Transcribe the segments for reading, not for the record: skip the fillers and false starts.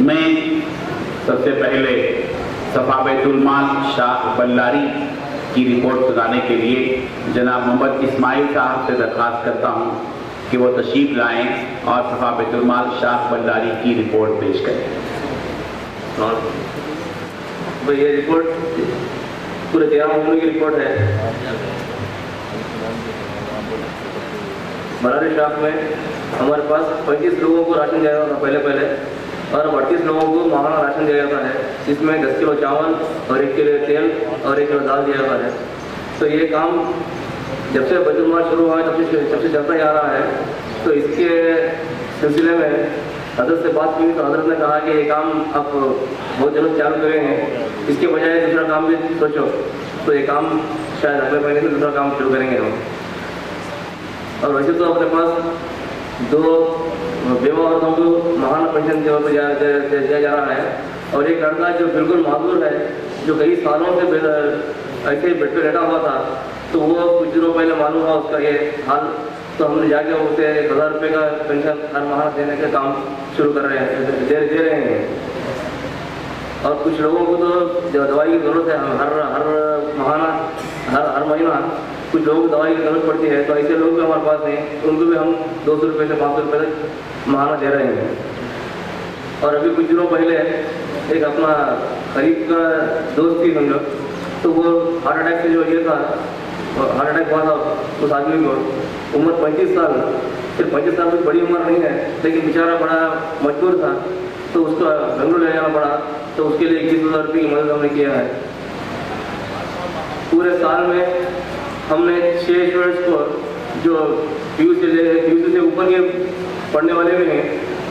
मैं सबसे पहले सफा बैतुल माल शाह बल्लारी की रिपोर्ट सुनाने के लिए जनाब मोहम्मद इस्माइल साहब से दरख्वास्त करता हूं कि वो तशरीफ लाएं और सफा बैतुल माल शाह बल्लारी की रिपोर्ट पेश करें। और भाई ये रिपोर्ट पूरे 13 महीनों की रिपोर्ट है। बल्लारी शाख में हमारे पास 35 लोगों को राशन दिया जाता था पहले और 38 लोगों को माहाना राशन दिया जाता है, जिसमें 10 किलो चावल और 1 किलो तेल और 1 किलो दाल दिया जाता है। तो ये काम जब से बैतुल माल शुरू हुआ है तब से चलता ही आ रहा है। तो इसके सिलसिले में हजरत से बात की तो हजरत ने कहा कि ये काम आप बहुत जल्द चालू करेंगे, इसके बजाय दूसरा काम भी सोचो। तो ये काम शायद अगले महीने से दूसरा काम शुरू करेंगे हम। और वैसे तो अपने पास 2 बेवा औरतों को महान पेंशन दिया जा रहा है और एक लड़का जो बिल्कुल माजूर है, जो कई सालों से ऐसे ही बेड पे लेटा हुआ था, तो वो कुछ दिनों पहले मालूम हुआ उसका ये हाल। तो हमने जाके उसे 1000 रुपये का पेंशन हर माह देने का काम शुरू कर रहे हैं, दे रहे हैं। और कुछ लोगों को तो दवाई की ज़रूरत है, हर महीना कुछ लोगों को दवाई की ज़रूरत पड़ती है। तो ऐसे लोग भी हमारे पास हैं, उनको भी हम 200 रुपये से 500 रुपये तक महाना दे रहे हैं। और अभी कुछ दिनों पहले एक अपना करीब का दोस्त थी समझो, तो वो हार्ट अटैक से जो ये था, हार्ट अटैक हुआ था उस आदमी को, उम्र 35 साल। सिर्फ 35 साल कोई बड़ी उम्र नहीं है, लेकिन बेचारा बड़ा मजबूर था, तो उसको बेंगलुरु ले जाना पड़ा। तो उसके लिए 21,000 रुपये की मदद हमने किया है। पूरे साल में हमने 6 स्टूडेंट्स को जो पीयूसी से ऊपर के पढ़ने वाले भी हैं,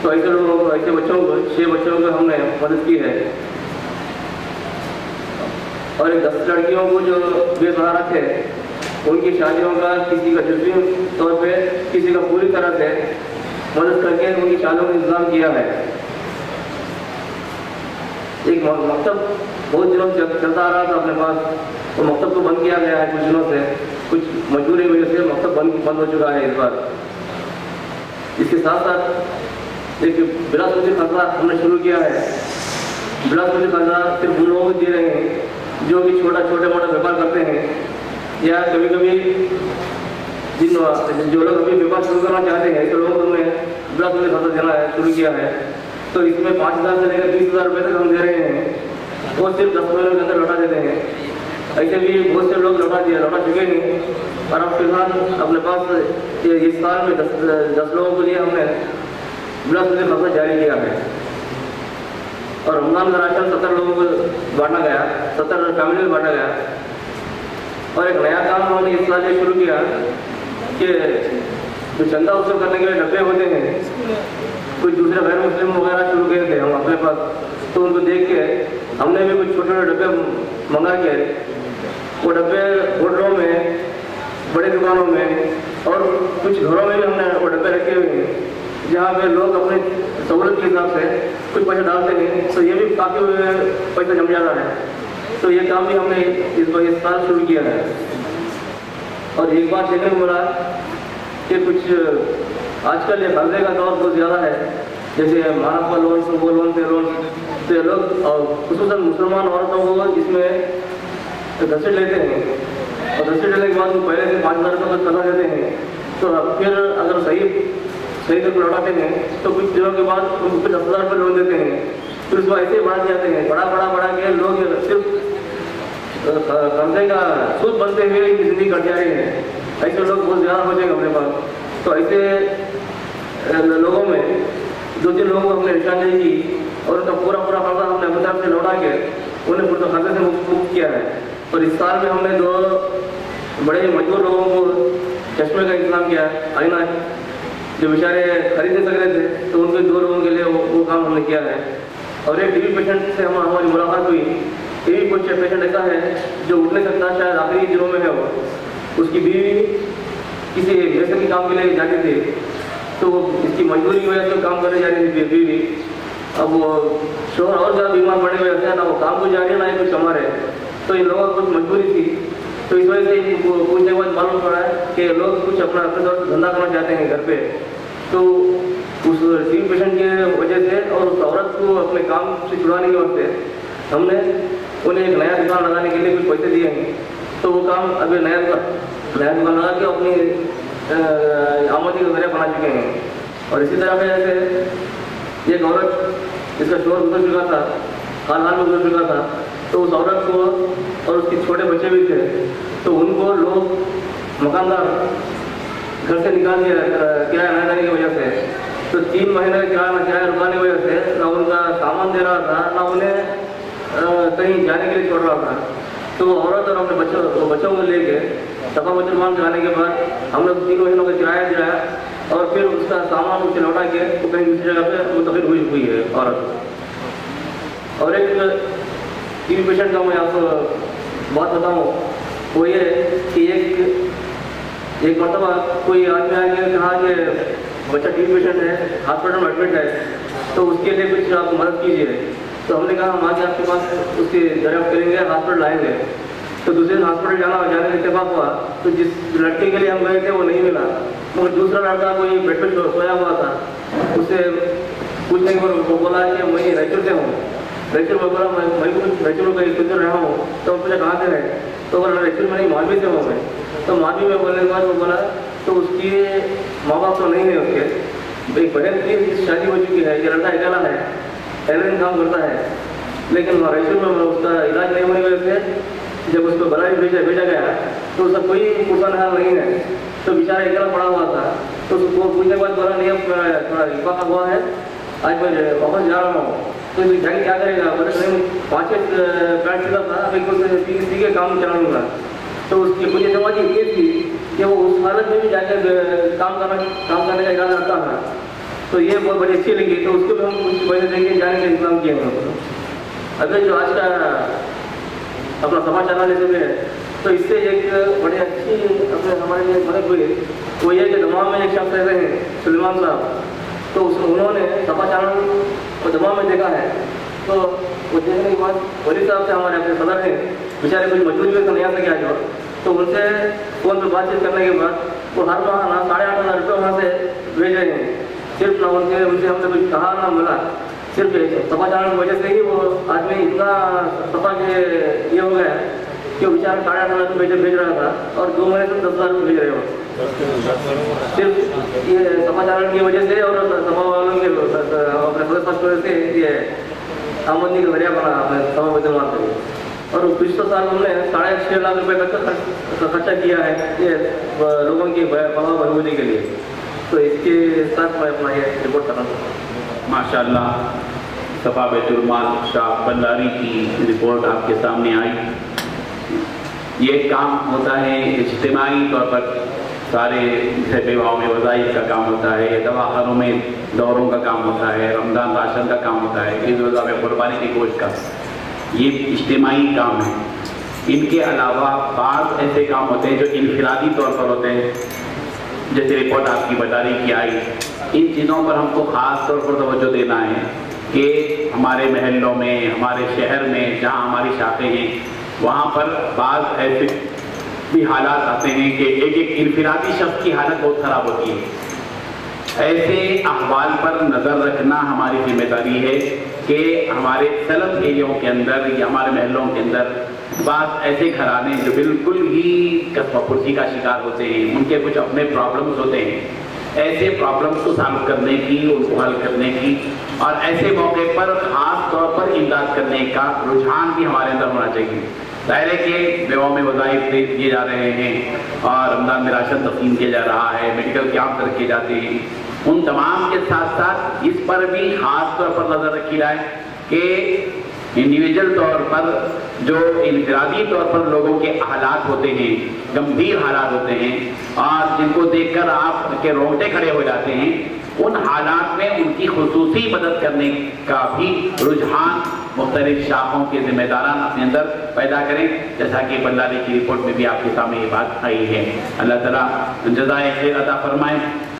तो ऐसे लोगों को, ऐसे बच्चों को 6 बच्चों को हमने मदद की है। और 10 लड़कियों को जो बेसहारा थे, उनकी शादियों का किसी का जुज़वी तौर पे, किसी का पूरी तरह से मदद करके उनकी शादियों का इंतजाम किया है। एक मकतब बहुत दिनों से चलता आ रहा था अपने पास, तो मकतब को बंद किया गया है कुछ दिनों से, कुछ मजबूरी की वजह से मकतब बंद हो चुका है इस बार। इसके साथ साथ एक बिलासपुरी खर्चा हमने शुरू किया है। बिलासपुरी खर्चा सिर्फ उन लोगों को दे रहे हैं जो कि छोटे मोटा व्यापार करते हैं, या कभी कभी जो लोग अभी व्यापार शुरू करना चाहते हैं, तो लोगों को हमने बिलासपुरी खर्चा देना है, शुरू किया है। तो इसमें 5,000 से लेकर 20,000 रुपये तक हम दे रहे हैं, वो सिर्फ 10 महीनों के अंदर लौटा देते हैं। ऐसे भी बहुत से लोग लौटा चुके नहीं। और अब फिलहाल अपने पास इस साल में 10 लोगों के लिए हमने बिलासपुरी खर्चा जारी किया है। और रमजान का राशन 70 लोगों को बांटा गया, 70 फैमिली में बांटा गया। और एक नया काम हमने इस साल ये शुरू किया कि जो चंदा उत्सव करने के लिए डब्बे होते हैं, कुछ दूसरे गैर मुस्लिम वगैरह शुरू किए थे हम अपने पास, तो उनको देख के हमने भी कुछ छोटे डब्बे मंगा के, वो डब्बे होटलों में, बड़े दुकानों में और कुछ घरों में भी हमने वो डब्बे रखे हुए हैं, जहाँ पे लोग अपने सहूलत के हिसाब से कुछ पैसे डालते हैं। तो ये भी काफ़ी पैसा जम जाता है। तो ये काम भी हमने इस साल शुरू किया है। और एक बात देखने को मिला कि कुछ आजकल ये कर्जे का दौर बहुत ज़्यादा है, जैसे मानव लोन, वो लोन से लोन, तो ये लोग खुसूसन मुसलमान औरतों को इसमें घसीट लेते हैं। और घसीट लेने के बाद वो पहले से 5,000 रुपये तक कर्जा देते हैं। तो फिर अगर सही तक लौटाते हैं तो कुछ दिनों के बाद उनको 10,000 रुपये लोन देते हैं, फिर उसको ऐसे ही बढ़ा जाते हैं, बढ़ा के लोग सिर्फ कर्जे का सूद बनते हुए जिंदगी कट जा रही है। ऐसे लोग बहुत ज़्यादा हो जाएंगे अपने पास। तो ऐसे लोगों में 2-3 लोगों को हमने निशानदेही की और उनका पूरा खर्चा हमने अपनी तरफ से लौटा के उन्हें पूरे खर्चे से मुक्त किया है। और इस साल में हमने 2 बड़े मजबूर लोगों को चश्मे का इंतजाम किया है, आईना, जो बेचारे खरीद नहीं सक रहे थे, तो उनके 2 लोगों के लिए वो काम हमने किया है। और एक टीबी पेशेंट से हमारी मुलाकात हुई। टीबी पेशेंट ऐसा है जो उठ नहीं सकता, शायद आखिरी दिनों में है वो, उसकी बीवी किसी बेहतरीन काम के लिए जाती थी, तो इसकी मजबूरी की वजह से काम करने जा रही थी बीवी। अब वो शोहर और ज़्यादा बीमार पड़ने की वजह से ना वो काम को जा रही है, ना ही कुछ कमा रहे। तो इन लोगों को कुछ मजबूरी थी, तो इस वजह से पूछने के बाद मालूम पड़ा है कि लोग कुछ अपना तौर से धंधा करना चाहते हैं घर पे। तो उस रिसीव पेशेंट के वजह से और उस औरत को अपने काम से छुड़ाने के वास्ते हमने उन्हें एक नया दुकान लगाने के लिए कुछ पैसे दिए हैं। तो वो काम अभी नया दुकान लगा के अपनी आमदनी का जरिया बना चुके हैं। और इसी तरह से जैसे एक औरत जिसका शोर गुजर चुका था, हाल में गुजर चुका था, तो उस औरत को और उसके छोटे बच्चे भी थे, तो उनको लोग मकानदार घर से निकाल दिया किराया न देने की वजह से। तो 3 महीने किराया रुकाने की वजह से ना उनका सामान दे रहा था, ना उन्हें कहीं जाने के लिए छोड़ रहा था। तो वो औरत और अपने बच्चों को लेके सफा मुसलमान कराने के बाद हम लोग 3 महीनों का किराया दिलाया और फिर उसका सामान उसे लौटा के तो कहीं दूसरी जगह पे मुंतकिल हुई है औरत। और एक टीबी पेशेंट का मैं आपको बात बताऊँ, वो ये कि एक मरतबा कोई आदमी आके कहा कि बच्चा टीबी पेशेंट है, हॉस्पिटल में एडमिट है, तो उसके लिए कुछ आप मदद कीजिए। तो हमने कहा हम आके आपके पास उसकी दरियाफ्त करेंगे, हॉस्पिटल लाएंगे। तो दूसरे दिन हॉस्पिटल जाने का इत्तेफाक हुआ, तो जिस लड़के के लिए हम गए थे वो नहीं मिला, मगर दूसरा लड़का कोई बेड पे सोया हुआ था। उससे पूछने के बाद वो बोला कि मैं रायचूर से हूँ। रायचूर में बोला मैं रायचूर में कहीं कुछ रहा हूँ। तो पूछा कहाँ से है, तो बोला रायचूर में नहीं, मालवी से हूँ मैं। तो मालवी में बोलने के बाद वो बोला तो उसके माँ बाप तो नहीं है, उसके एक बहन की शादी हो चुकी है, ये लड़का अकेला है, एयरलाइन काम करता है, लेकिन रायचूर में उसका इलाज नहीं होने की वजह से जब उसको बराई भेजा गया तो उसका कोई कुर्बान हाल नहीं है। तो बेचारा अकेला पड़ा हुआ था। तो उसको पूछने के बाद बोला नहीं, अब थोड़ा इफाका हुआ है, आज मैं वापस जा रहा हूँ। तो जाके क्या करेगा, बोले नहीं 5 पैंट सीधा था, अभी कुछ सीखे काम चलाऊँगा। तो उसकी मुझे समझ ये थी कि वो उस हालत में भी जाकर काम करने का इरादा रखता था। तो ये बहुत बड़ी अच्छी लगी, तो उसको भी हम कुछ पैसे देके जाने का इंतजाम किए हैं। अगर जो आज का अपना समाचार वाले से है, तो इससे एक बड़ी अच्छी अपने हमारे लिए मदद हुई। वो ये कि दमाम में एक शख्स रहते हैं सुलेमान साहब, तो उन्होंने समाचार को दमाम में देखा है। तो वो देखने के बाद वली साहब से हमारे अपने सदर हैं, बेचारे कुछ मजबूरी में तो नहीं आ सके आज, तो उनसे फ़ोन पर बातचीत करने के बाद वो हर माह ना 8,500 रुपये वहाँ से भेज रहे हैं। सिर्फ ना उनसे हमने कुछ कहा ना मिला, सिर्फ सफा चलाने की वजह से ही वो आदमी इतना सफा के ये हो गया कि वो बेचारा 8,500 रुपये भेज रहा था और 2 महीने से 10,000 रुपये भेज रहे हो। सिर्फ ये सफा चलाने की वजह से और सफा वालों के अपने सदस्य की वजह से ये आमदनी का जरिया बना अपने सफा मुसलमान के। और पिछले साल हमने 6.5 लाख रुपये का खर्चा किया है ये लोगों की बहाव बहबूदी के लिए। तो इसके साथ मैं अपना ये रिपोर्ट करना चाहता हूँ। माशाअल्लाह, सफा बैतुल माल शाह बल्लारी की रिपोर्ट आपके सामने आई। ये काम होता है इज्तिमाई तौर पर, सारे बेवाओं में वज़ाइफ का काम होता है, दवाखानों में दौरों का काम होता है, रमज़ान राशन का काम होता है, ईद उल अज़हा में कुर्बानी की गोश्त का, ये इज्तिमाई काम है। इनके अलावा बाज़ ऐसे काम होते हैं जो इनफिरादी तौर पर होते हैं, जैसे रिपोर्ट आपकी बल्लारी की आई। इन चीज़ों पर हमको ख़ास तौर पर तवज्जो देना है कि हमारे महलों में, हमारे शहर में जहाँ हमारी शाखें हैं, वहाँ पर बाज़ ऐसे भी हालात आते हैं कि एक इनफिरादी शख्स की हालत बहुत ख़राब होती है। ऐसे अहवाल पर नज़र रखना हमारी जिम्मेदारी है कि हमारे सलब एरियों के अंदर या हमारे महलों के अंदर बात ऐसे घराने जो बिल्कुल ही कसमपुर्सी का शिकार होते हैं, उनके कुछ अपने प्रॉब्लम्स होते हैं, ऐसे प्रॉब्लम्स को सॉल्व करने की, उनको हल करने की और ऐसे मौके पर ख़ास तौर पर इमदाद करने का रुझान भी हमारे अंदर होना चाहिए। जाहिर है कि बेवाओं में वज़ाइफ दिए जा रहे हैं और रमज़ान में राशन तक़सीम किया जा रहा है, मेडिकल कैंप रखे जाते हैं, उन तमाम के साथ साथ इस पर भी ख़ास तौर पर नज़र रखी जाए कि इंडिविजुअल तौर पर जो इनफरादी तौर पर लोगों के हालात होते हैं, गंभीर हालात होते हैं और जिनको देखकर आपके रोंगटे खड़े हो जाते हैं, उन हालात में उनकी खुसूसी मदद करने का भी रुझान मुख्तलिफ शाखों के जिम्मेदारान अपने अंदर पैदा करें, जैसा कि बल्लारी की रिपोर्ट में भी आपके सामने ये बात आई है। अल्लाह ताला जज़ाए खैर अता फरमाए।